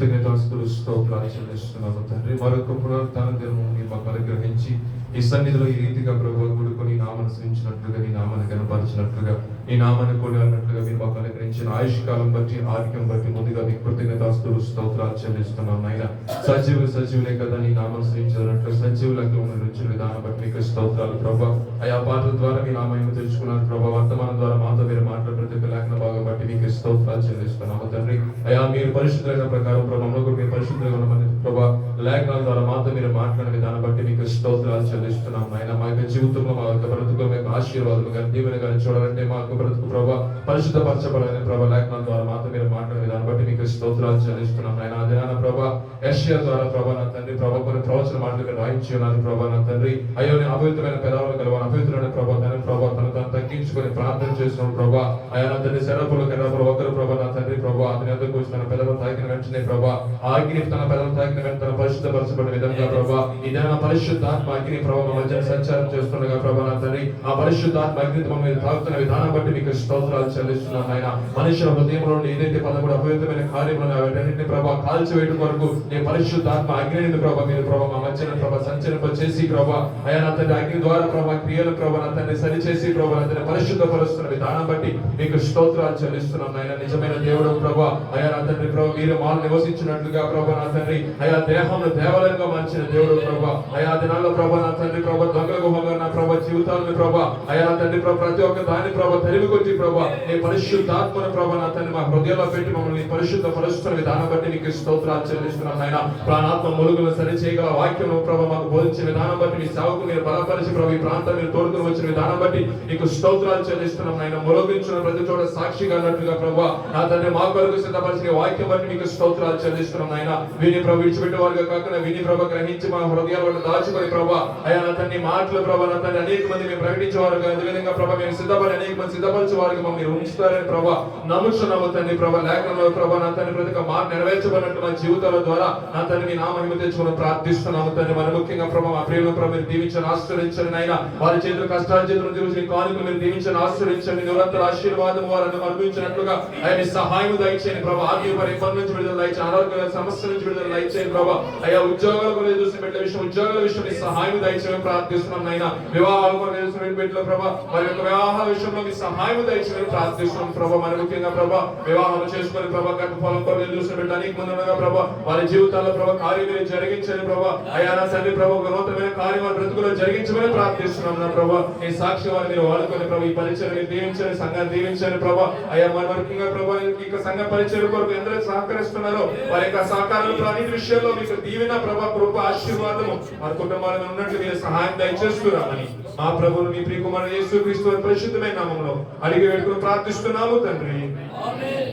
కృతజ్ఞతాస్తులు స్తోత్రాలు చెల్లిస్తున్నాము తండ్రి. మరొక పునరుత్థాన దినము నీ మాకు అనుగ్రహించి ఈ సన్నిధిలో ఈ రీతిగా ప్రభు కూడుకొని నామను శ్రమించినట్లుగా, నీ నామాన్ని కనపరిచినట్లుగా, నీ నామాన్ని కొనియాడినట్లుగా మీరు మాకు అనుగ్రహించిన ఆయుష్కాలం బట్టి, ఆరోగ్యం బట్టి ముందుగా మీకు కృతజ్ఞతాస్తులు స్తోత్రాలు చెల్లిస్తున్నాం నాయన. సజీవులే కదా నీ నామను శ్రమించినట్లు సజీవులకు రుచుల విధానం బట్టి మీకు స్తోత్రాలు ప్రభా. అయా పాటల ద్వారా మీ నామం తెలుసుకున్నారు ప్రభా. వర్తమానం ద్వారా మాతో మీరు మాట్లాడే ప్రతి ఒక్క లేఖన భాగం బట్టి మీకు స్తోత్రాలు చెల్లిస్తున్నాము తండ్రి. అయా మీరు పరిశుద్ధమైన ప్రకారం ప్రభావంలో కూడా మీరు పరిశుద్ధంగా ఉండమని ప్రభా, లేఖనాల ద్వారా మాతో మీరు మాట్లాడిన విధానం బట్టి మీకు స్తోత్రాలు చెల్లిస్తున్నాం ఆయన. మా యొక్క జీవితంలో మా యొక్క బ్రతుకు మీకు ఆశీర్వాదం కానీ దీవెన కానీ చూడాలంటే మా యొక్క బ్రతుకు ప్రభా పరిశుద్ధపరచబడాలని ప్రభా లేఖనాల ద్వారా మాతో మీరు మాట్లాడిన విధానం బట్టి మీకు స్తోత్రాలు చెల్లిస్తున్నాం ఆయన. అదినాన ప్రభా యెషయా ద్వారా ప్రభా నా తండ్రి ప్రభా కొన్ని ప్రవచన మాటలు మీరు రాయించి ఉన్నారు ప్రభా నా తండ్రి. అయ్యో నేను అపవిత్రమైన పెదవులు కలవాను, అపవిత్రమైన ప్రభా తన ప్రభా తను తగ్గించుకొని ప్రార్థన చేసిన ప్రభా అయ్యా నా తండ్రి శరపులు ఒకరు ప్రభా నా తండ్రి ప్రభా అతని ఎందుకు తన పెదవులు తాకిన వెంటనే ప్రభా అగ్ని తన పెదవులు తాకిన వెంటనే తన పరిశుద్ధపరచబడిన విధంగా ప్రభా ఇదైనా పరిశుద్ధాత్మ అగ్ని ప్రభా మా మధ్య సంచారం చేస్తుండగా ప్రభా నా తండ్రి ఆ పరిశుద్ధాత్మ అగ్ని మీద తాకుతున్న విధానం బట్టి మీకు స్తోత్రాలు చెల్లిస్తున్నాను ఆయన. మనుషుల హృదయంలో నుండి ఏదైతే పదమూడు అపవిత్రమైన కార్యములను వాటన్నింటినీ ప్రభా కాల్చివేయడం వరకు నీ పరిశుద్ధాత్మ అగ్నిని ప్రభా మీరు ప్రభా మా మధ్యన ప్రభా సంచరింప చేసి ప్రభా అయా నా తండ్రి అగ్ని ద్వారా ప్రభా క్రియలు ప్రభా నా తండ్రి సరిచేసి ప్రభా నా తండ్రి పరిశుద్ధపరుస్తున్న విధానం బట్టి మీకు స్తోత్రాలు చెల్లిస్తున్నాం నాయన. నిజమైన దేవుడు ప్రభా అయా నా తండ్రి ప్రభా మీరు మాలు నివసించినట్లుగా ప్రభా నా తండ్రి అయా దేహంలో దేవాలయంగా మార్చిన దేవుడు ప్రభా అయా దినాల్లో ప్రభా నా తండ్రి ప్రభా దొంగల గుహంగా నా ప్రభా జీవితాలను ప్రభా అయా నా తండ్రి ప్రభా ప్రతి ఒక్క దాని ప్రభా తెలివి కొట్టి ప్రభా నీ పరిశుద్ధాత్మను ప్రభా నా తండ్రి మా హృదయంలో పెట్టి మమ్మల్ని పరిశుద్ధ పరుస్తున్న విధానం బట్టి నీకు స్తోత్రాలు చెల్లిస్తున్నాం నాయన. ప్రాణాత్మ ములుగులను సరి చేయగల వాక్యం ప్రభా మాకు బోధించిన విధానం బట్టి మీ సేవకు మీరు బలపరిచి ప్రభా ఈ ప్రాంతం మీరు తోడుకుని వచ్చిన విధానం బట్టి నీకు స్తోత్రాలు చెల్లిస్తున్నాం నాయన. ములగించిన ప్రతి చోట సాక్షిగా అన్నట్లుగా ప్రభా నా తండ్రి మా కొరకు సిద్ధపరిచిన వాక్యం బట్టి మీకు స్తోత్రాలు చెల్లిస్తున్నాం నాయన. విని ప్రభు విడిచిపెట్టే వారుగా కాకుండా విని ప్రభా గ్రహించి మా హృదయాలను దాచుకొని ప్రభా అయా నా తండ్రి మాటలు ప్రభా నా తండ్రి అనేక మంది మేము ప్రకటించే వారుగా విధంగా ప్రభా మేము సిద్ధపడి అనేక మంది సిద్ధపరిచే వారికి మీరు ఉంచుతారని ప్రభా నమ్ముచున్నాము తండ్రి ప్రభా. లేఖనంలో ప్రభా నా తండ్రి ప్రతి ఒక్క మాట నెరవేర్చబడినట్టు మా జీవితాల ద్వారా నా తండ్రి మీ నామహిమ తెచ్చుకుని ప్రార్థిస్తున్నాము తండ్రి. మరి ముఖ్యంగా ప్రభా మా ప్రియులను ప్రభా మీరు దీవించని ఆశ్రయించండి నాయన. వారి చేతులు కష్టాల చేతులు తీర్చిన కానుకలు మీరు దీవించని ఆశ్రయించండి. నిరంతర ఆశీర్వాదం వారిని అనుభవించినట్లుగా ఆయన సహాయం దయచేయండి ప్రభా. ఆర్థిక ఇబ్బంది నుంచి విడుదల దయచేయండి, అనారోగ్య సమస్య నుంచి విడుదల దయచేయండి ప్రభా. అయ్యా ఉద్యోగాల కొరకు చూసిన బిడ్డల విషయం ఉద్యోగాల విషయం మీ సహాయం దయచేయమని ప్రార్థిస్తున్నాం నాయన. వివాహాల కొరకు చూసిన బిడ్డల ప్రభా వారి యొక్క వివాహ విషయంలో మీ సహాయం దయచేయమని ప్రార్థిస్తున్నాం ప్రభా. మరి ముఖ్యంగా ప్రభా వివాహం చేసుకుని ప్రభా గర్భఫలం కొరకు చూసిన బిడ్డ అనేక మంది ఉండగా ప్రభా వారి జీవితాల్లో ప్రభా కార్యం జరిగించండి ప్రభా. అయ్యా నా తండ్రి ప్రభా ఒక నూతనమైన కార్యం వారి బ్రతుకులో జరిగించమని ప్రార్థిస్తున్నాం నా ప్రభా. ఈ సాక్షి వారిని మీరు వాడుకొని ప్రభా ఈ పరిచయం దీవించండి, సంఘాన్ని దీవించండి ప్రభా. అయ్యా మరి ముఖ్యంగా ప్రభా ఈ సంఘ పరిచయం కొరకు ఎందరూ సహకరిస్తున్నారో వారి యొక్క సహకారాలు అన్ని విషయాల్లో మీకు దీవెన ప్రభా కృప ఆశీర్వాదము వారి కుటుంబాలను ఉన్నట్లు మీరు సహాయం దయచేస్తున్నామని మా ప్రభువును మీ ప్రియ కుమారుడు యేసుక్రీస్తు వారి పరిశుద్ధమైన నామములో అడిగి వేడుకొని ప్రార్థిస్తున్నాము తండ్రి. ఆమేన్.